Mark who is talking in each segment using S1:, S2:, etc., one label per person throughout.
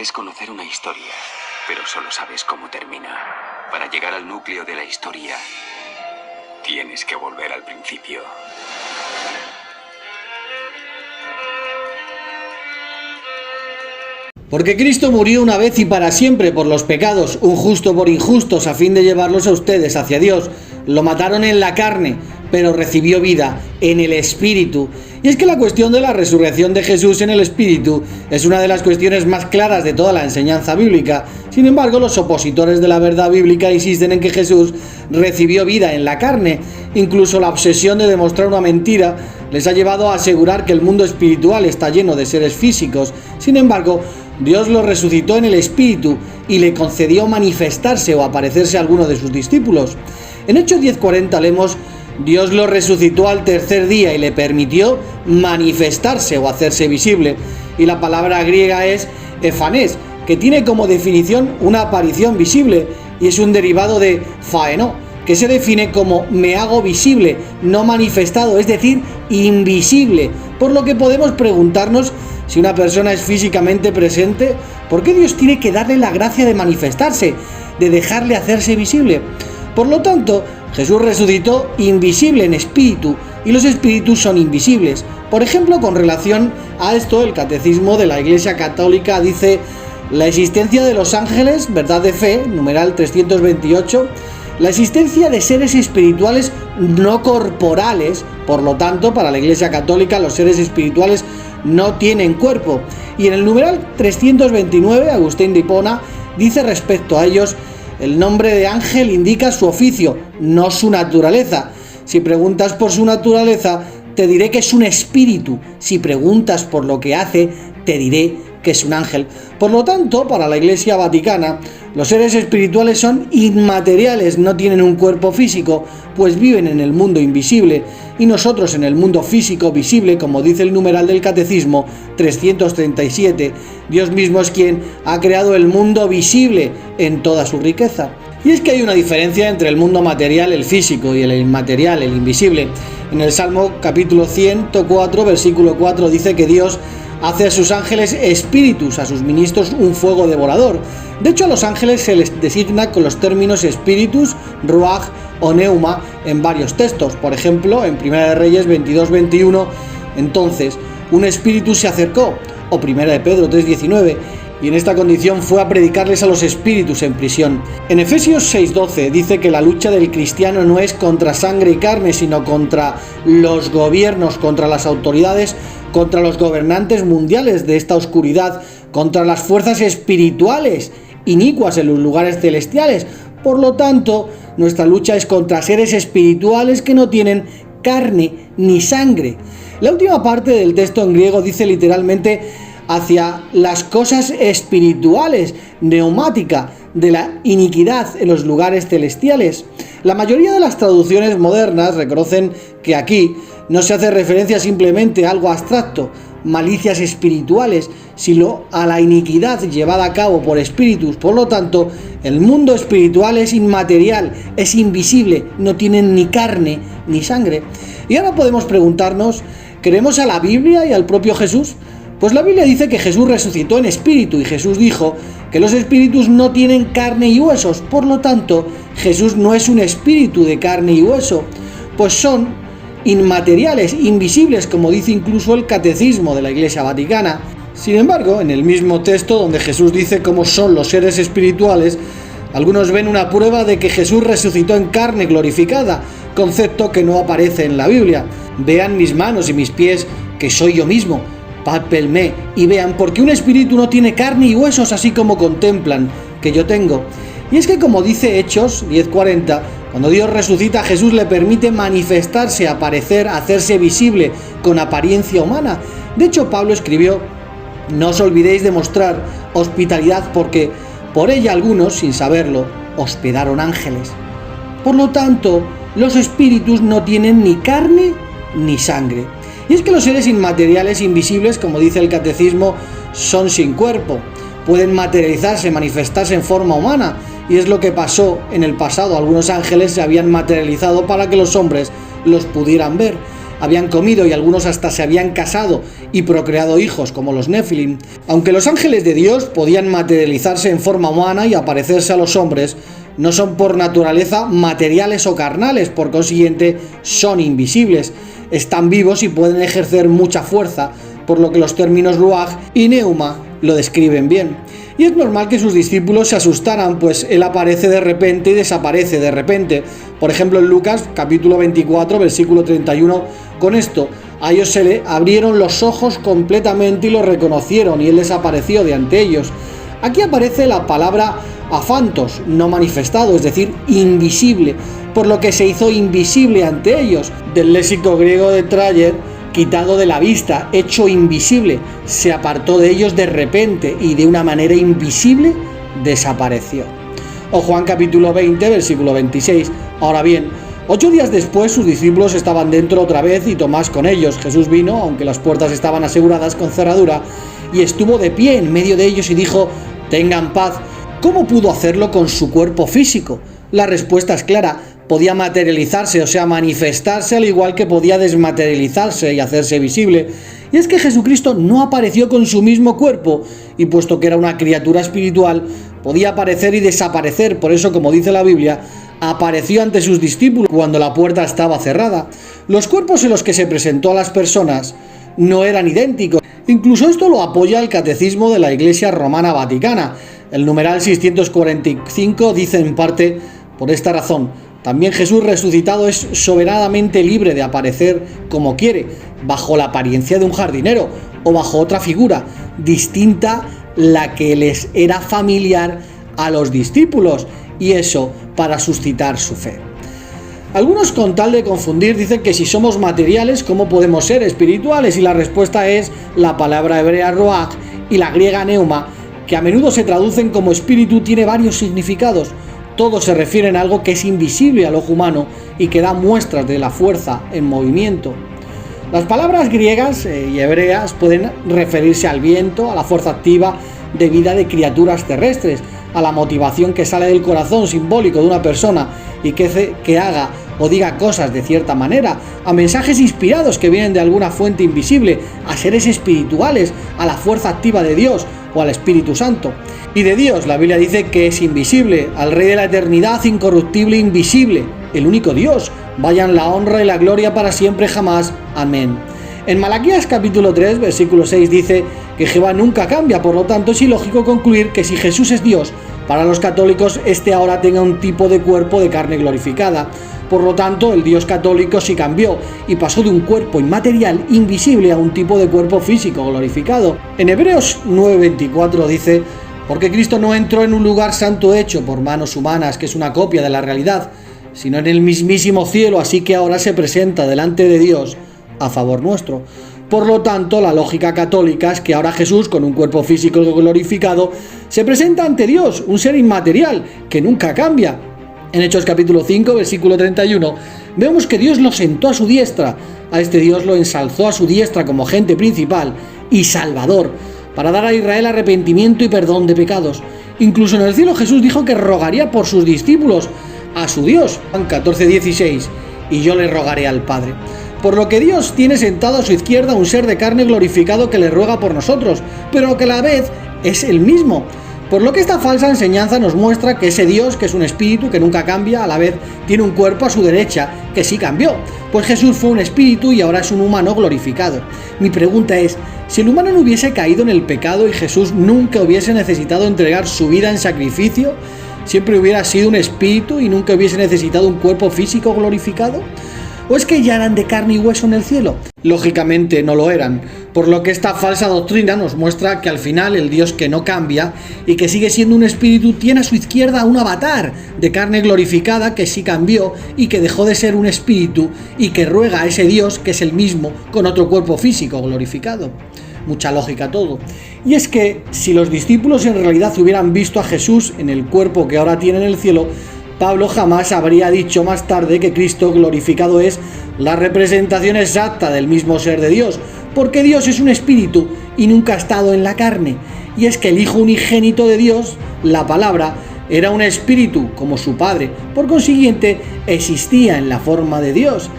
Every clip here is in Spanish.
S1: Crees conocer una historia, pero solo sabes cómo termina. Para llegar al núcleo de la historia, tienes que volver al principio.
S2: Porque Cristo murió una vez y para siempre por los pecados, un justo por injustos, a fin de llevarlos a ustedes hacia Dios. Lo mataron en la carne, pero recibió vida en el Espíritu. Y es que la cuestión de la resurrección de Jesús en el Espíritu es una de las cuestiones más claras de toda la enseñanza bíblica. Sin embargo, los opositores de la verdad bíblica insisten en que Jesús recibió vida en la carne. Incluso la obsesión de demostrar una mentira les ha llevado a asegurar que el mundo espiritual está lleno de seres físicos. Sin embargo, Dios lo resucitó en el Espíritu y le concedió manifestarse o aparecerse a alguno de sus discípulos. En Hechos 10:40 leemos: Dios lo resucitó al tercer día y le permitió manifestarse o hacerse visible. Y la palabra griega es efanés, que tiene como definición una aparición visible y es un derivado de faeno, que se define como me hago visible, no manifestado, es decir, invisible. Por lo que podemos preguntarnos, si una persona es físicamente presente, ¿por qué Dios tiene que darle la gracia de manifestarse, de dejarle hacerse visible? Por lo tanto, Jesús resucitó invisible en espíritu, y los espíritus son invisibles. Por ejemplo, con relación a esto, el Catecismo de la Iglesia Católica dice: la existencia de los ángeles, verdad de fe, numeral 328, la existencia de seres espirituales no corporales. Por lo tanto, para la Iglesia Católica, los seres espirituales no tienen cuerpo. Y en el numeral 329, Agustín de Hipona dice respecto a ellos: el nombre de ángel indica su oficio, no su naturaleza. Si preguntas por su naturaleza, te diré que es un espíritu. Si preguntas por lo que hace, te diré que es un ángel. Por lo tanto, para la Iglesia Vaticana, los seres espirituales son inmateriales, no tienen un cuerpo físico, pues viven en el mundo invisible, y nosotros en el mundo físico visible, como dice el numeral del Catecismo 337. Dios mismo es quien ha creado el mundo visible en toda su riqueza. Y es que hay una diferencia entre el mundo material, el físico, y el inmaterial, el invisible. En el Salmo capítulo 104, versículo 4 dice que Dios hace a sus ángeles espíritus, a sus ministros un fuego devorador. De hecho, a los ángeles se les designa con los términos espíritus, ruach o neuma en varios textos. Por ejemplo, en 1 de Reyes 22:21, entonces un espíritu se acercó, o 1 de Pedro 3:19, y en esta condición fue a predicarles a los espíritus en prisión. En Efesios 6:12 dice que la lucha del cristiano no es contra sangre y carne, sino contra los gobiernos, contra las autoridades, contra los gobernantes mundiales de esta oscuridad, contra las fuerzas espirituales inicuas en los lugares celestiales. Por lo tanto, nuestra lucha es contra seres espirituales que no tienen carne ni sangre. La última parte del texto en griego dice literalmente hacia las cosas espirituales, neumática, de la iniquidad en los lugares celestiales. La mayoría de las traducciones modernas reconocen que aquí no se hace referencia simplemente a algo abstracto, malicias espirituales, sino a la iniquidad llevada a cabo por espíritus. Por lo tanto, el mundo espiritual es inmaterial, es invisible, no tiene ni carne ni sangre. Y ahora podemos preguntarnos, ¿creemos a la Biblia y al propio Jesús? Pues la Biblia dice que Jesús resucitó en espíritu, y Jesús dijo que los espíritus no tienen carne y huesos. Por lo tanto, Jesús no es un espíritu de carne y hueso, pues son inmateriales, invisibles, como dice incluso el Catecismo de la Iglesia Vaticana. Sin embargo, en el mismo texto donde Jesús dice cómo son los seres espirituales, algunos ven una prueba de que Jesús resucitó en carne glorificada, concepto que no aparece en la Biblia. Vean mis manos y mis pies, que soy yo mismo. Pálpenme y vean, porque un espíritu no tiene carne y huesos, así como contemplan que yo tengo. Y es que, como dice Hechos 10:40, cuando Dios resucita, Jesús le permite manifestarse, aparecer, hacerse visible con apariencia humana. De hecho, Pablo escribió: no os olvidéis de mostrar hospitalidad, porque por ella algunos, sin saberlo, hospedaron ángeles. Por lo tanto, los espíritus no tienen ni carne ni sangre. Y es que los seres inmateriales, invisibles, como dice el Catecismo, son sin cuerpo. Pueden materializarse, manifestarse en forma humana, y es lo que pasó en el pasado. Algunos ángeles se habían materializado para que los hombres los pudieran ver. habían comido y algunos hasta se habían casado y procreado hijos, como los Nefilim. Aunque los ángeles de Dios podían materializarse en forma humana y aparecerse a los hombres, no son por naturaleza materiales o carnales, por consiguiente son invisibles. Están vivos y pueden ejercer mucha fuerza, por lo que los términos ruaj y neuma lo describen bien. Y es normal que sus discípulos se asustaran, pues él aparece de repente y desaparece de repente. Por ejemplo, en Lucas capítulo 24, versículo 31, con esto a ellos se le abrieron los ojos completamente y lo reconocieron, y él desapareció de ante ellos. Aquí aparece la palabra aphantos, no manifestado, es decir, invisible, por lo que se hizo invisible ante ellos. Del léxico griego de Trayer, quitado de la vista, hecho invisible, se apartó de ellos de repente y de una manera invisible desapareció. O Juan capítulo 20, versículo 26. Ahora bien, 8 días después sus discípulos estaban dentro otra vez y Tomás con ellos. Jesús vino, aunque las puertas estaban aseguradas con cerradura, y estuvo de pie en medio de ellos y dijo: «Tengan paz». ¿Cómo pudo hacerlo con su cuerpo físico? La respuesta es clara: podía materializarse, o sea, manifestarse, al igual que podía desmaterializarse y hacerse visible. Y es que Jesucristo no apareció con su mismo cuerpo, y puesto que era una criatura espiritual, podía aparecer y desaparecer. Por eso, como dice la Biblia, apareció ante sus discípulos cuando la puerta estaba cerrada. Los cuerpos en los que se presentó a las personas no eran idénticos. Incluso esto lo apoya el Catecismo de la Iglesia Romana Vaticana. El numeral 645 dice en parte: por esta razón, también Jesús resucitado es soberanamente libre de aparecer como quiere, bajo la apariencia de un jardinero o bajo otra figura distinta, la que les era familiar a los discípulos, y eso para suscitar su fe. Algunos, con tal de confundir, dicen que si somos materiales, ¿cómo podemos ser espirituales? Y la respuesta es la palabra hebrea ruach y la griega neuma, que a menudo se traducen como espíritu, tiene varios significados. Todos se refieren a algo que es invisible al ojo humano y que da muestras de la fuerza en movimiento. Las palabras griegas y hebreas pueden referirse al viento, a la fuerza activa de vida de criaturas terrestres, a la motivación que sale del corazón simbólico de una persona y que haga o diga cosas de cierta manera, a mensajes inspirados que vienen de alguna fuente invisible, a seres espirituales, a la fuerza activa de Dios o al Espíritu Santo. Y de Dios, la Biblia dice que es invisible, al Rey de la eternidad, incorruptible, invisible, el único Dios. Vayan la honra y la gloria para siempre jamás. Amén. En Malaquías capítulo 3, versículo 6 dice que Jehová nunca cambia, por lo tanto es ilógico concluir que si Jesús es Dios, para los católicos este ahora tenga un tipo de cuerpo de carne glorificada. Por lo tanto, el Dios católico sí cambió y pasó de un cuerpo inmaterial, invisible, a un tipo de cuerpo físico glorificado. En Hebreos 9:24 dice: porque Cristo no entró en un lugar santo hecho por manos humanas, que es una copia de la realidad, sino en el mismísimo cielo, así que ahora se presenta delante de Dios a favor nuestro. Por lo tanto, la lógica católica es que ahora Jesús, con un cuerpo físico glorificado, se presenta ante Dios, un ser inmaterial, que nunca cambia. En Hechos capítulo 5, versículo 31, vemos que Dios lo sentó a su diestra. A este Dios lo ensalzó a su diestra como agente principal y salvador, para dar a Israel arrepentimiento y perdón de pecados. Incluso en el cielo Jesús dijo que rogaría por sus discípulos a su Dios. Juan 14:16, y yo le rogaré al Padre. Por lo que Dios tiene sentado a su izquierda un ser de carne glorificado que le ruega por nosotros, pero que a la vez es el mismo. Por lo que esta falsa enseñanza nos muestra que ese Dios, que es un espíritu que nunca cambia, a la vez tiene un cuerpo a su derecha que sí cambió, pues Jesús fue un espíritu y ahora es un humano glorificado. Mi pregunta es: si el humano no hubiese caído en el pecado y Jesús nunca hubiese necesitado entregar su vida en sacrificio, ¿siempre hubiera sido un espíritu y nunca hubiese necesitado un cuerpo físico glorificado? ¿O es que ya eran de carne y hueso en el cielo? Lógicamente no lo eran, por lo que esta falsa doctrina nos muestra que al final el Dios que no cambia y que sigue siendo un espíritu tiene a su izquierda un avatar de carne glorificada que sí cambió y que dejó de ser un espíritu y que ruega a ese Dios que es el mismo con otro cuerpo físico glorificado. Mucha lógica todo. Y es que si los discípulos en realidad hubieran visto a Jesús en el cuerpo que ahora tiene en el cielo, Pablo jamás habría dicho más tarde que Cristo glorificado es la representación exacta del mismo ser de Dios, porque Dios es un espíritu y nunca ha estado en la carne. Y es que el Hijo unigénito de Dios, la palabra, era un espíritu como su Padre, por consiguiente existía en la forma de Dios.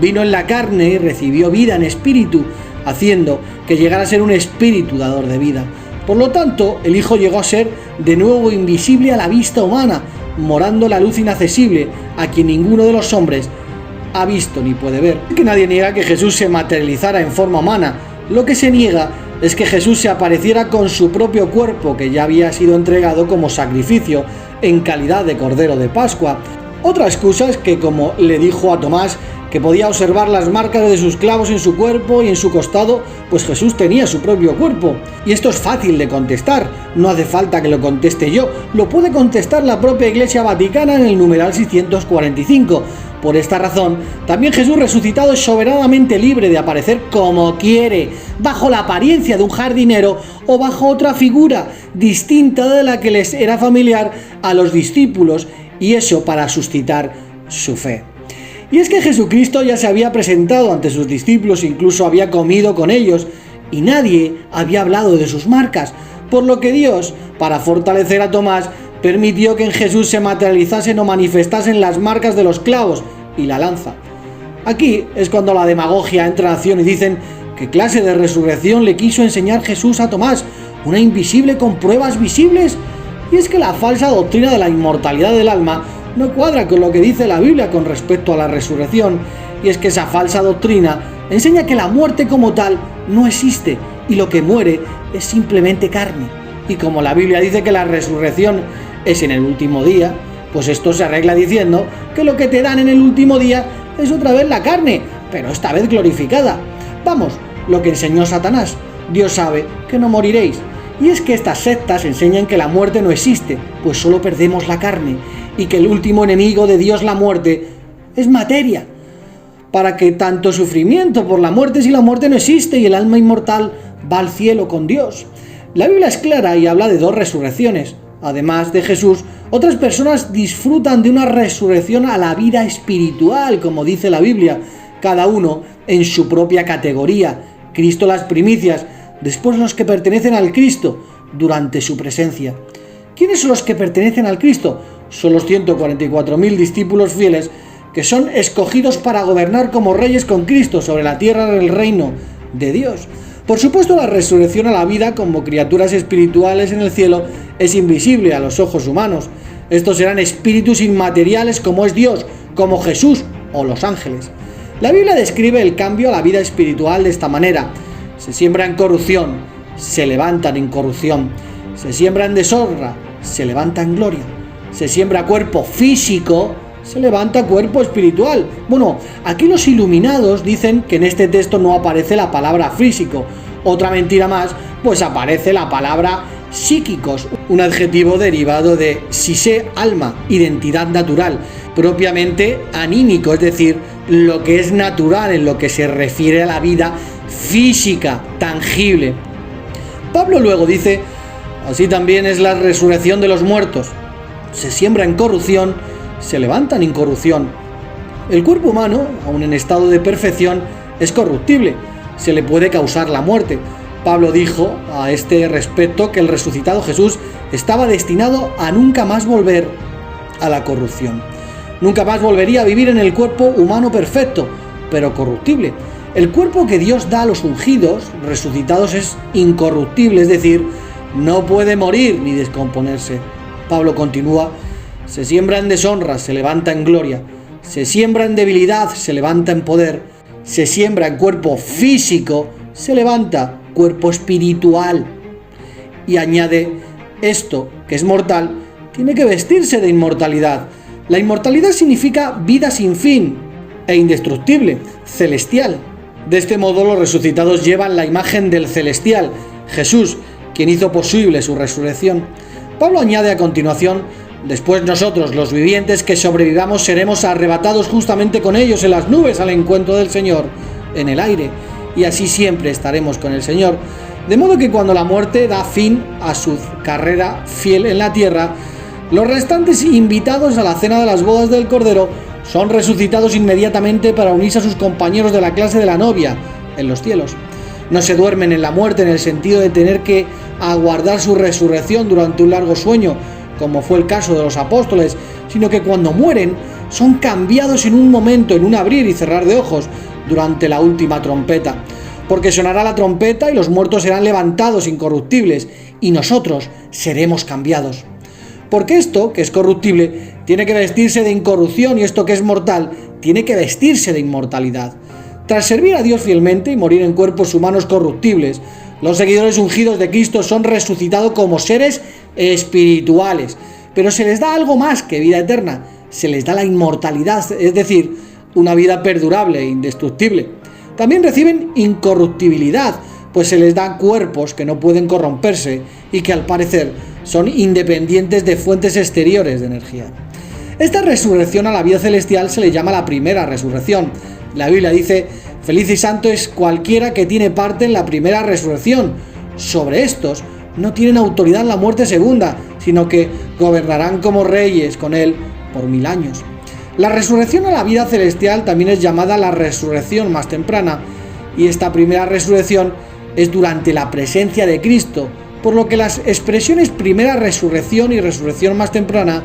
S2: vino en la carne y recibió vida en espíritu, haciendo que llegara a ser un espíritu dador de vida. Por lo tanto, el Hijo llegó a ser de nuevo invisible a la vista humana, morando la luz inaccesible, a quien ninguno de los hombres ha visto ni puede ver. Que nadie niega que Jesús se materializara en forma humana. Lo que se niega es que Jesús se apareciera con su propio cuerpo, que ya había sido entregado como sacrificio en calidad de Cordero de Pascua. Otra excusa es que, como le dijo a Tomás, que podía observar las marcas de sus clavos en su cuerpo y en su costado, pues Jesús tenía su propio cuerpo. Y esto es fácil de contestar, no hace falta que lo conteste yo, lo puede contestar la propia Iglesia Vaticana en el numeral 645. Por esta razón, también Jesús resucitado es soberanamente libre de aparecer como quiere, bajo la apariencia de un jardinero o bajo otra figura distinta de la que les era familiar a los discípulos, y eso para suscitar su fe. Y es que Jesucristo ya se había presentado ante sus discípulos, incluso había comido con ellos, y nadie había hablado de sus marcas, por lo que Dios, para fortalecer a Tomás, permitió que en Jesús se materializasen o manifestasen las marcas de los clavos y la lanza. Aquí es cuando la demagogia entra en acción y dicen qué clase de resurrección le quiso enseñar Jesús a Tomás, una invisible con pruebas visibles. Y es que la falsa doctrina de la inmortalidad del alma no cuadra con lo que dice la Biblia con respecto a la resurrección, y es que esa falsa doctrina enseña que la muerte como tal no existe y lo que muere es simplemente carne. Y como la Biblia dice que la resurrección es en el último día, pues esto se arregla diciendo que lo que te dan en el último día es otra vez la carne, pero esta vez glorificada. Vamos, lo que enseñó Satanás, Dios sabe que no moriréis. Y es que estas sectas enseñan que la muerte no existe, pues solo perdemos la carne, y que el último enemigo de Dios, la muerte, es materia. Para que tanto sufrimiento por la muerte si la muerte no existe y el alma inmortal va al cielo con Dios. La Biblia es clara y habla de dos resurrecciones. Además de Jesús, otras personas disfrutan de una resurrección a la vida espiritual, como dice la Biblia, cada uno en su propia categoría. Cristo las primicias, después los que pertenecen al Cristo durante su presencia. ¿Quiénes son los que pertenecen al Cristo? Son los 144.000 discípulos fieles que son escogidos para gobernar como reyes con Cristo sobre la tierra del reino de Dios. Por supuesto, la resurrección a la vida como criaturas espirituales en el cielo es invisible a los ojos humanos. Estos serán espíritus inmateriales como es Dios, como Jesús o los ángeles. La Biblia describe el cambio a la vida espiritual de esta manera: se siembra en corrupción, se levantan en corrupción; se siembra en deshonra, se levanta en gloria; se siembra cuerpo físico, se levanta cuerpo espiritual. Bueno, aquí los iluminados dicen que en este texto no aparece la palabra físico. Otra mentira más, pues aparece la palabra psíquicos, un adjetivo derivado de psise, alma, identidad natural, propiamente anímico, es decir, lo que es natural en lo que se refiere a la vida física, tangible. Pablo luego dice: así también es la resurrección de los muertos. Se siembra en corrupción, se levantan en corrupción. El cuerpo humano, aun en estado de perfección, es corruptible, se le puede causar la muerte. Pablo dijo a este respecto que el resucitado Jesús estaba destinado a nunca más volver a la corrupción. Nunca más volvería a vivir en el cuerpo humano perfecto, pero corruptible. El cuerpo que Dios da a los ungidos, resucitados, es incorruptible, es decir, no puede morir ni descomponerse. Pablo continúa: se siembra en deshonra, se levanta en gloria; se siembra en debilidad, se levanta en poder; se siembra en cuerpo físico, se levanta cuerpo espiritual. Y añade: esto, que es mortal, tiene que vestirse de inmortalidad. La inmortalidad significa vida sin fin e indestructible, celestial. De este modo, los resucitados llevan la imagen del celestial, Jesús, quien hizo posible su resurrección. Pablo añade a continuación: después nosotros, los vivientes que sobrevivamos, seremos arrebatados justamente con ellos en las nubes al encuentro del Señor en el aire, y así siempre estaremos con el Señor. De modo que cuando la muerte da fin a su carrera fiel en la tierra, los restantes invitados a la cena de las bodas del Cordero son resucitados inmediatamente para unirse a sus compañeros de la clase de la novia en los cielos. No se duermen en la muerte en el sentido de tener que aguardar su resurrección durante un largo sueño, como fue el caso de los apóstoles, sino que cuando mueren son cambiados en un momento, en un abrir y cerrar de ojos, durante la última trompeta. Porque sonará la trompeta y los muertos serán levantados incorruptibles, y nosotros seremos cambiados. Porque esto, que es corruptible, tiene que vestirse de incorrupción, y esto que es mortal, tiene que vestirse de inmortalidad. Tras servir a Dios fielmente y morir en cuerpos humanos corruptibles, los seguidores ungidos de Cristo son resucitados como seres espirituales, pero se les da algo más que vida eterna, se les da la inmortalidad, es decir, una vida perdurable e indestructible. También reciben incorruptibilidad, pues se les dan cuerpos que no pueden corromperse y que al parecer son independientes de fuentes exteriores de energía. Esta resurrección a la vida celestial se le llama la primera resurrección. La Biblia dice: feliz y santo es cualquiera que tiene parte en la primera resurrección. Sobre estos no tienen autoridad la muerte segunda, sino que gobernarán como reyes con él por 1000 años. La resurrección a la vida celestial también es llamada la resurrección más temprana, y esta primera resurrección es durante la presencia de Cristo, por lo que las expresiones primera resurrección y resurrección más temprana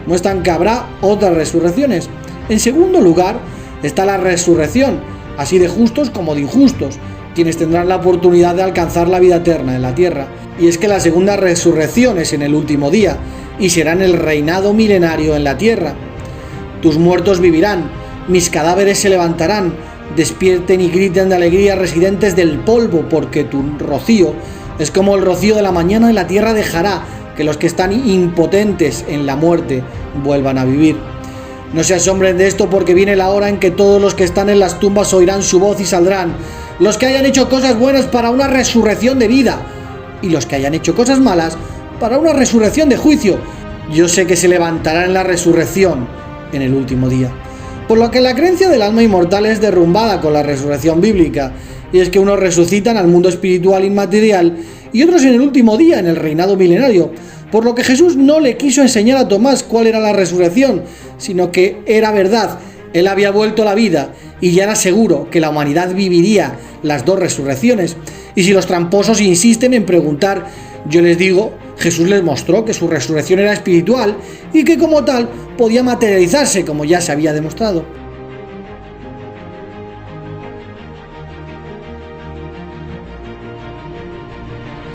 S2: muestran que habrá otras resurrecciones. En segundo lugar está la resurrección, así de justos como de injustos, quienes tendrán la oportunidad de alcanzar la vida eterna en la tierra. Y es que la segunda resurrección es en el último día, y será en el reinado milenario en la tierra. Tus muertos vivirán, mis cadáveres se levantarán, despierten y griten de alegría residentes del polvo, porque tu rocío es como el rocío de la mañana y la tierra dejará que los que están impotentes en la muerte vuelvan a vivir. No se asombren de esto, porque viene la hora en que todos los que están en las tumbas oirán su voz y saldrán, los que hayan hecho cosas buenas para una resurrección de vida, y los que hayan hecho cosas malas para una resurrección de juicio. Yo sé que se levantarán en la resurrección en el último día. Por lo que la creencia del alma inmortal es derrumbada con la resurrección bíblica, y es que unos resucitan al mundo espiritual inmaterial y otros en el último día, en el reinado milenario, por lo que Jesús no le quiso enseñar a Tomás cuál era la resurrección, sino que era verdad, él había vuelto a la vida y ya era seguro que la humanidad viviría las dos resurrecciones. Y si los tramposos insisten en preguntar, yo les digo, Jesús les mostró que su resurrección era espiritual y que como tal podía materializarse, como ya se había demostrado.